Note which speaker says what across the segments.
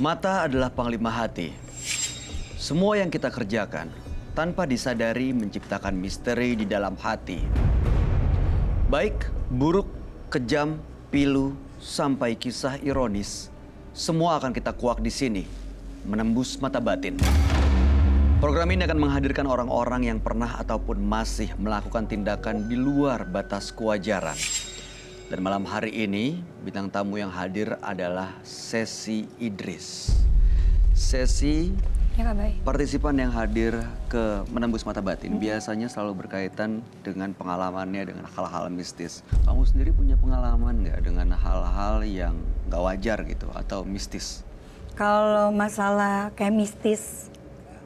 Speaker 1: Mata adalah panglima hati. Semua yang kita kerjakan tanpa disadari menciptakan misteri di dalam hati. Baik, buruk, kejam, pilu, sampai kisah ironis, semua akan kita kuak di sini, menembus mata batin. Program ini akan menghadirkan orang-orang yang pernah ataupun masih melakukan tindakan di luar batas kewajaran. Dan malam hari ini, bintang tamu yang hadir adalah Sesi Idris. Sesi,
Speaker 2: ya, Kak Bay.
Speaker 1: Partisipan yang hadir ke Menembus Mata Batin biasanya selalu berkaitan dengan pengalamannya dengan hal-hal mistis. Kamu sendiri punya pengalaman nggak dengan hal-hal yang nggak wajar gitu atau mistis?
Speaker 2: Kalau masalah kayak mistis,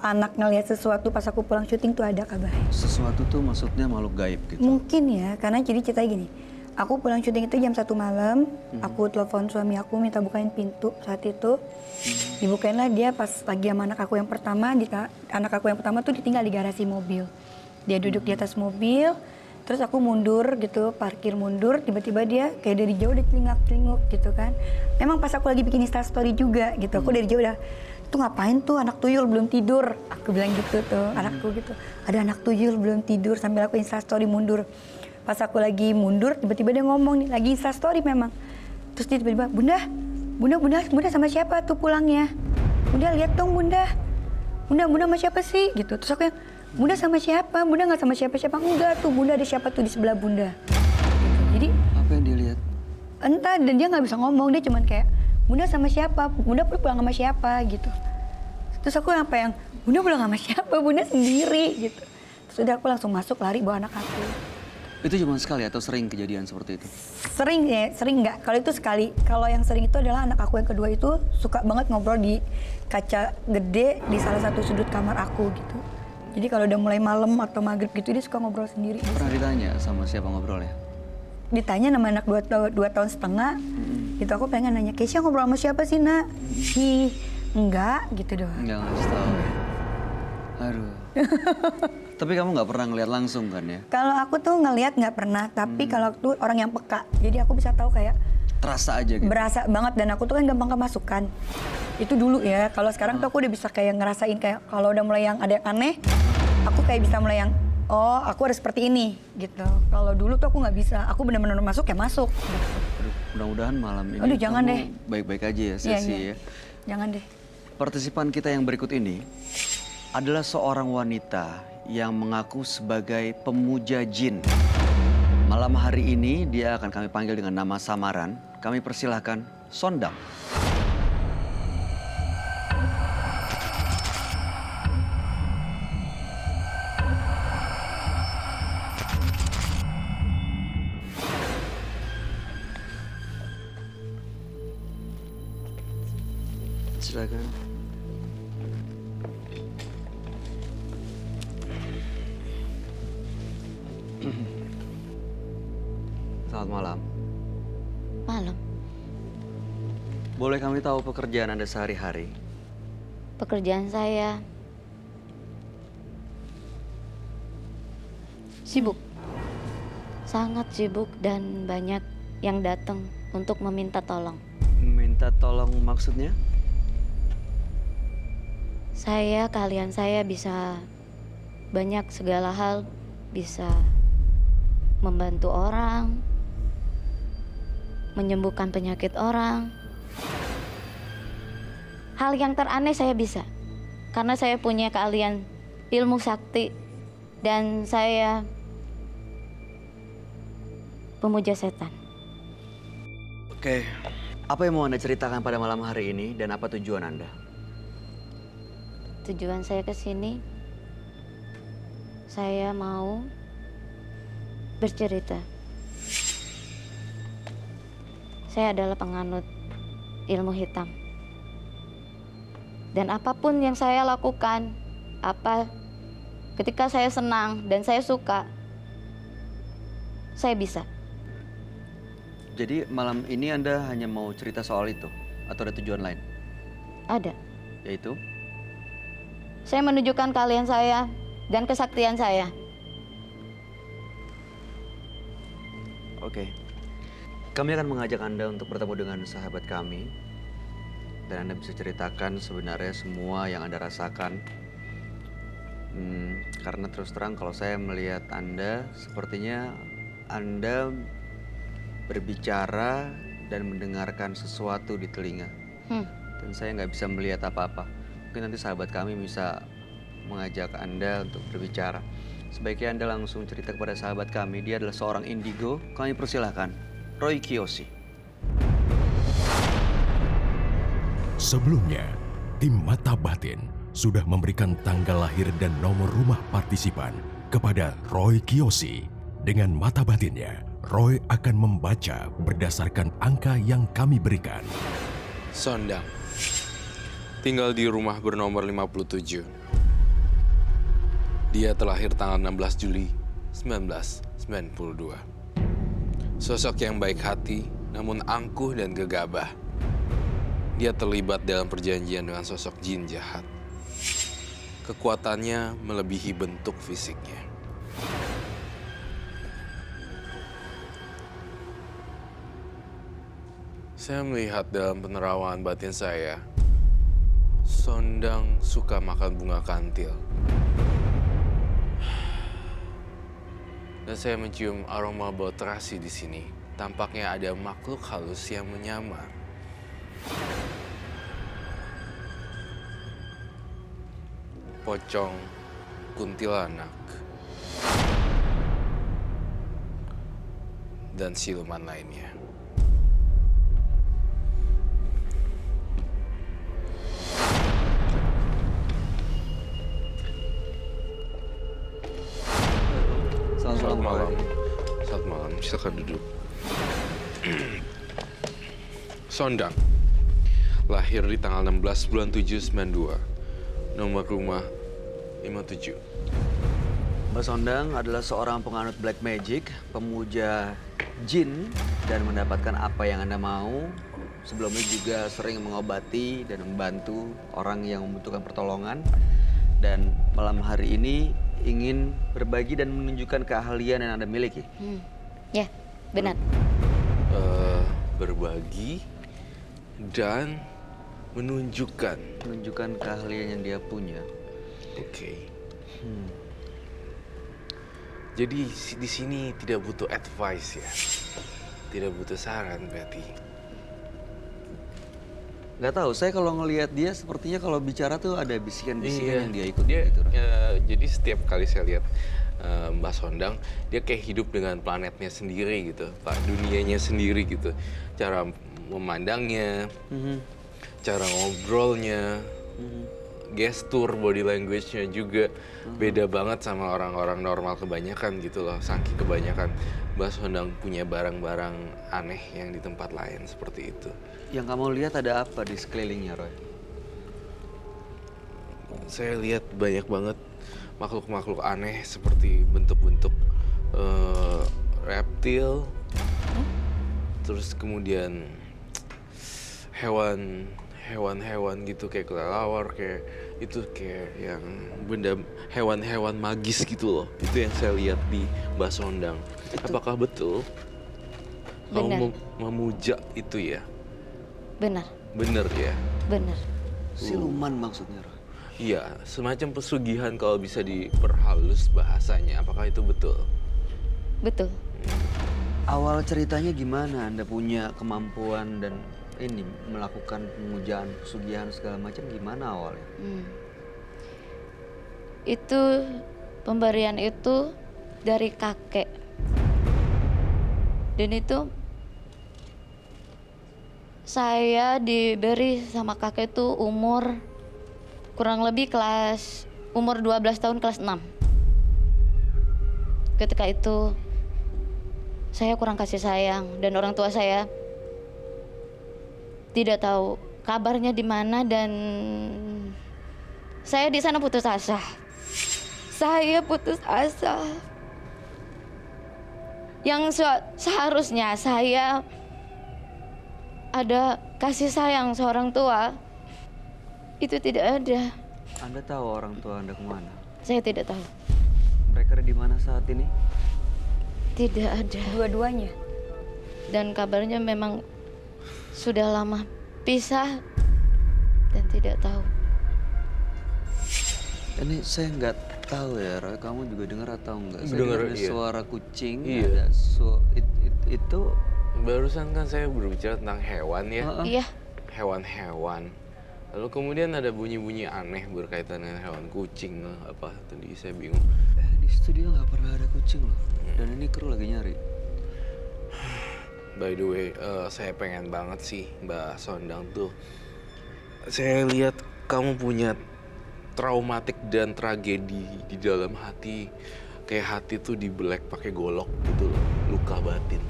Speaker 2: anak ngelihat sesuatu pas aku pulang syuting tuh ada, Kak Bay.
Speaker 1: Sesuatu tuh maksudnya makhluk gaib gitu?
Speaker 2: Mungkin ya, karena jadi ceritanya gini. Aku pulang syuting itu jam 1 malam, aku telepon suami aku minta bukain pintu saat itu. Dibukainlah dia pas lagi sama anak aku yang pertama, anak aku yang pertama tuh ditinggal di garasi mobil. Dia duduk di atas mobil, terus aku mundur gitu, parkir mundur, tiba-tiba dia kayak dari jauh udah celingak-celinguk gitu kan. Memang pas aku lagi bikin Instastory juga gitu, aku dari jauh udah, tuh ngapain tuh anak tuyul belum tidur? Aku bilang gitu tuh, anakku gitu. Ada anak tuyul belum tidur sambil aku Instastory mundur. Pas aku lagi mundur, tiba-tiba dia ngomong nih, lagi Instastory memang. Terus dia tiba-tiba, Bunda sama siapa tuh pulangnya? Bunda lihat dong Bunda sama siapa sih? Gitu. Terus aku yang, Bunda sama siapa? Bunda nggak sama siapa-siapa. Enggak tuh, Bunda ada siapa tuh di sebelah Bunda. Gitu. Jadi,
Speaker 1: apa yang dia lihat?
Speaker 2: Entah, dan dia nggak bisa ngomong, dia cuman kayak, Bunda sama siapa? Bunda pulang sama siapa? Gitu. Terus aku apa yang, Bunda pulang sama siapa? Bunda sendiri gitu. Terus udah aku langsung masuk lari bawa anak aku.
Speaker 1: Itu cuma sekali atau sering kejadian seperti itu?
Speaker 2: Sering ya, sering nggak. Kalau itu sekali. Kalau yang sering itu adalah anak aku yang kedua itu suka banget ngobrol di kaca gede di salah satu sudut kamar aku gitu. Jadi kalau udah mulai malam atau maghrib gitu dia suka ngobrol sendiri.
Speaker 1: Pernah ditanya sama siapa ngobrolnya?
Speaker 2: Ditanya nama anak 2 tahun setengah. Gitu aku pengen nanya, Keisha ngobrol sama siapa sih nak? Enggak gitu doang.
Speaker 1: Enggak ngasih tahu. Aduh. Tapi kamu nggak pernah ngeliat langsung kan ya?
Speaker 2: Kalau aku tuh ngelihat nggak pernah, tapi kalau aku tuh orang yang peka, jadi aku bisa tahu kayak
Speaker 1: terasa aja gitu.
Speaker 2: Berasa banget, dan aku tuh kan gampang kemasukan. Itu dulu ya. Kalau sekarang tuh aku udah bisa kayak ngerasain kayak kalau udah mulai yang ada yang aneh, aku kayak bisa mulai yang oh aku harus seperti ini gitu. Kalau dulu tuh aku nggak bisa. Aku benar-benar masuk ya masuk. Gitu.
Speaker 1: Aduh, mudah-mudahan malam ini
Speaker 2: Aduh, jangan deh.
Speaker 1: Baik-baik aja ya Sesi
Speaker 2: Iya.
Speaker 1: ya.
Speaker 2: Jangan deh.
Speaker 1: Partisipan kita yang berikut ini adalah seorang wanita yang mengaku sebagai pemuja jin. Malam hari ini dia akan kami panggil dengan nama samaran. Kami persilahkan Sondang. Silakan. Selamat malam.
Speaker 3: Malam.
Speaker 1: Boleh kami tahu pekerjaan Anda sehari-hari?
Speaker 3: Pekerjaan saya sibuk. Sangat sibuk dan banyak yang datang untuk meminta tolong.
Speaker 1: Minta tolong maksudnya?
Speaker 3: Kalian saya bisa banyak segala hal, bisa membantu orang, menyembuhkan penyakit orang. Hal yang teraneh saya bisa, karena saya punya keahlian ilmu sakti dan saya pemuja setan.
Speaker 1: Oke, apa yang mau Anda ceritakan pada malam hari ini dan apa tujuan Anda?
Speaker 3: Tujuan saya ke sini, saya mau bercerita. Saya adalah penganut ilmu hitam. Dan apapun yang saya lakukan, ketika saya senang dan saya suka, saya bisa.
Speaker 1: Jadi malam ini Anda hanya mau cerita soal itu? Atau ada tujuan lain?
Speaker 3: Ada.
Speaker 1: Yaitu?
Speaker 3: Saya menunjukkan keahlian saya dan kesaktian saya.
Speaker 1: Oke. Kami akan mengajak Anda untuk bertemu dengan sahabat kami. Dan Anda bisa ceritakan sebenarnya semua yang Anda rasakan. Karena terus terang kalau saya melihat Anda, sepertinya Anda berbicara dan mendengarkan sesuatu di telinga. Dan saya nggak bisa melihat apa-apa. Mungkin nanti sahabat kami bisa mengajak Anda untuk berbicara. Sebaiknya Anda langsung cerita kepada sahabat kami. Dia adalah seorang indigo. Kami persilahkan, Roy Kiyoshi.
Speaker 4: Sebelumnya, tim Mata Batin sudah memberikan tanggal lahir dan nomor rumah partisipan kepada Roy Kiyoshi. Dengan mata batinnya, Roy akan membaca berdasarkan angka yang kami berikan.
Speaker 5: Sondang, tinggal di rumah bernomor 57. Dia terlahir tanggal 16 Juli 1992. Sosok yang baik hati, namun angkuh dan gegabah. Dia terlibat dalam perjanjian dengan sosok jin jahat. Kekuatannya melebihi bentuk fisiknya. Saya melihat dalam penerawangan batin saya, Sondang suka makan bunga kantil. Dan saya mencium aroma bau terasi di sini. Tampaknya ada makhluk halus yang menyamar. Pocong, kuntilanak, dan siluman lainnya.
Speaker 1: Selamat malam.
Speaker 5: Selamat malam, silakan duduk. Sondang, lahir di tanggal 16 bulan 7 92, nomor rumah 57.
Speaker 1: Mbak Sondang adalah seorang penganut black magic, pemuja jin, dan mendapatkan apa yang Anda mau. Sebelumnya juga sering mengobati dan membantu orang yang membutuhkan pertolongan. Dan malam hari ini ingin berbagi dan menunjukkan keahlian yang Anda miliki.
Speaker 3: Ya, benar.
Speaker 5: Berbagi dan menunjukkan.
Speaker 1: Menunjukkan keahlian yang dia punya.
Speaker 5: Oke. Jadi di sini tidak butuh advice ya, tidak butuh saran berarti.
Speaker 1: Gak tahu, saya kalau ngelihat dia sepertinya kalau bicara tuh ada bisikan-bisikan yang dia ikut
Speaker 5: Dia,
Speaker 1: gitu.
Speaker 5: jadi setiap kali saya lihat Mbak Sondang, dia kayak hidup dengan planetnya sendiri gitu, Pak, dunianya sendiri gitu. Cara memandangnya, cara ngobrolnya, gestur, body language-nya juga beda banget sama orang-orang normal kebanyakan gitu loh. Saking kebanyakan Mbak Sondang punya barang-barang aneh yang di tempat lain seperti itu.
Speaker 1: Yang kamu lihat ada apa di sekelilingnya, Roy?
Speaker 5: Saya lihat banyak banget makhluk-makhluk aneh seperti bentuk-bentuk reptil, terus kemudian hewan-hewan gitu kayak kelelawar, kayak itu kayak yang benda hewan-hewan magis gitu loh. Itu yang saya lihat di Mbak Sondang. Apakah betul?
Speaker 3: Benar.
Speaker 5: Kamu memuja itu ya?
Speaker 3: Benar.
Speaker 5: Bener ya?
Speaker 3: Benar.
Speaker 1: Siluman maksudnya, Roy?
Speaker 5: Iya, semacam pesugihan kalau bisa diperhalus bahasanya. Apakah itu betul?
Speaker 3: Betul.
Speaker 1: Awal ceritanya gimana Anda punya kemampuan dan ini melakukan pemujaan, pesugihan segala macam, gimana awalnya?
Speaker 3: Itu pemberian itu dari kakek. Dan itu saya diberi sama kakek itu umur kurang lebih umur 12 tahun kelas 6. Ketika itu saya kurang kasih sayang dan orang tua saya tidak tahu kabarnya di mana, dan saya di sana putus asa. Saya putus asa. Yang seharusnya saya ada kasih sayang seorang tua, itu tidak ada.
Speaker 1: Anda tahu orang tua Anda kemana?
Speaker 3: Saya tidak tahu.
Speaker 1: Mereka ada di mana saat ini?
Speaker 3: Tidak ada.
Speaker 2: Dua-duanya.
Speaker 3: Dan kabarnya memang sudah lama pisah dan tidak tahu.
Speaker 1: Ini saya nggak tahu ya, Roy. Kamu juga dengar atau enggak? Saya
Speaker 5: Dengar,
Speaker 1: ada
Speaker 5: iya.
Speaker 1: suara kucing.
Speaker 5: Iya.
Speaker 1: Ada itu.
Speaker 5: Barusan kan saya berbicara tentang hewan ya.
Speaker 3: Iya,
Speaker 5: Hewan-hewan. Lalu kemudian ada bunyi-bunyi aneh berkaitan dengan hewan, kucing lah, apa tadi saya bingung.
Speaker 1: Di situ dia nggak pernah ada kucing loh. Dan ini kru lagi nyari.
Speaker 5: By the way, saya pengen banget sih Mbak Sondang tuh. Saya lihat kamu punya traumatik dan tragedi di dalam hati. Kayak hati tuh dibelek pakai golok gitu loh, luka batin.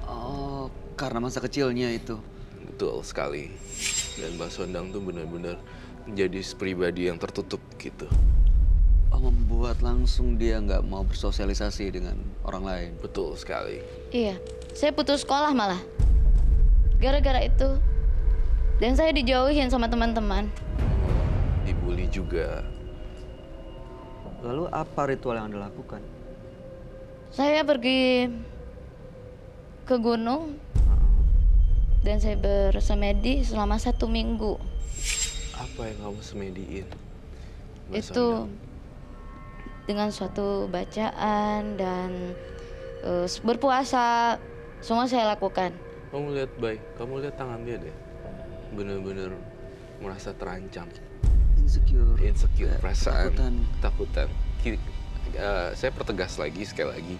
Speaker 1: Oh, karena masa kecilnya itu.
Speaker 5: Betul sekali. Dan Mbak Sondang tuh benar-benar menjadi pribadi yang tertutup gitu.
Speaker 1: Oh, membuat langsung dia nggak mau bersosialisasi dengan orang lain.
Speaker 5: Betul sekali.
Speaker 3: iya. Saya putus sekolah malah. Gara-gara itu. Dan saya dijauhin sama teman-teman.
Speaker 5: Dibully juga.
Speaker 1: Lalu apa ritual yang Anda lakukan?
Speaker 3: Saya pergi ke gunung dan saya bersemedi selama 1 minggu.
Speaker 5: Apa yang kamu semediin? Mbak
Speaker 3: Itu
Speaker 5: Sondang?
Speaker 3: dengan suatu bacaan dan berpuasa, semua saya lakukan.
Speaker 5: Kamu lihat baik, kamu lihat tangan dia deh. Bener-bener merasa terancam. Insecure, perasaan, ketakutan. Saya pertegas lagi, sekali lagi.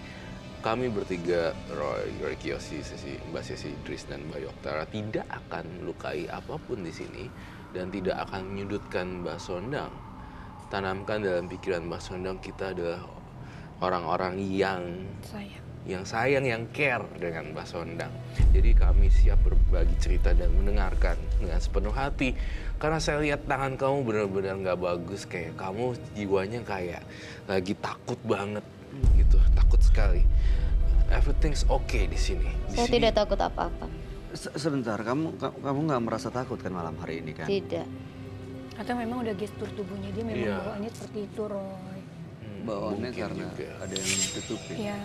Speaker 5: Kami bertiga, Roy Kiyoshi, Mbak Sesi Idris, dan Mbak Yoktara tidak akan melukai apapun di sini dan tidak akan menyudutkan Mbak Sondang. Tanamkan dalam pikiran Mbak Sondang kita adalah orang-orang yang sayang, yang care dengan Mbak Sondang. Jadi kami siap berbagi cerita dan mendengarkan dengan sepenuh hati. Karena saya lihat tangan kamu benar-benar nggak bagus, kayak kamu jiwanya kayak lagi takut banget gitu, takut sekali. Everything's okay di sini.
Speaker 3: Saya tidak takut apa-apa.
Speaker 1: Sebentar, kamu nggak merasa takut kan malam hari ini kan?
Speaker 3: Tidak.
Speaker 2: Atau memang udah gestur tubuhnya dia memang
Speaker 5: Iya.
Speaker 2: bawaannya seperti itu, Roy.
Speaker 1: Bawaannya
Speaker 5: Mungkin
Speaker 1: karena
Speaker 5: juga.
Speaker 1: ada yang ditutupi.
Speaker 2: Iya.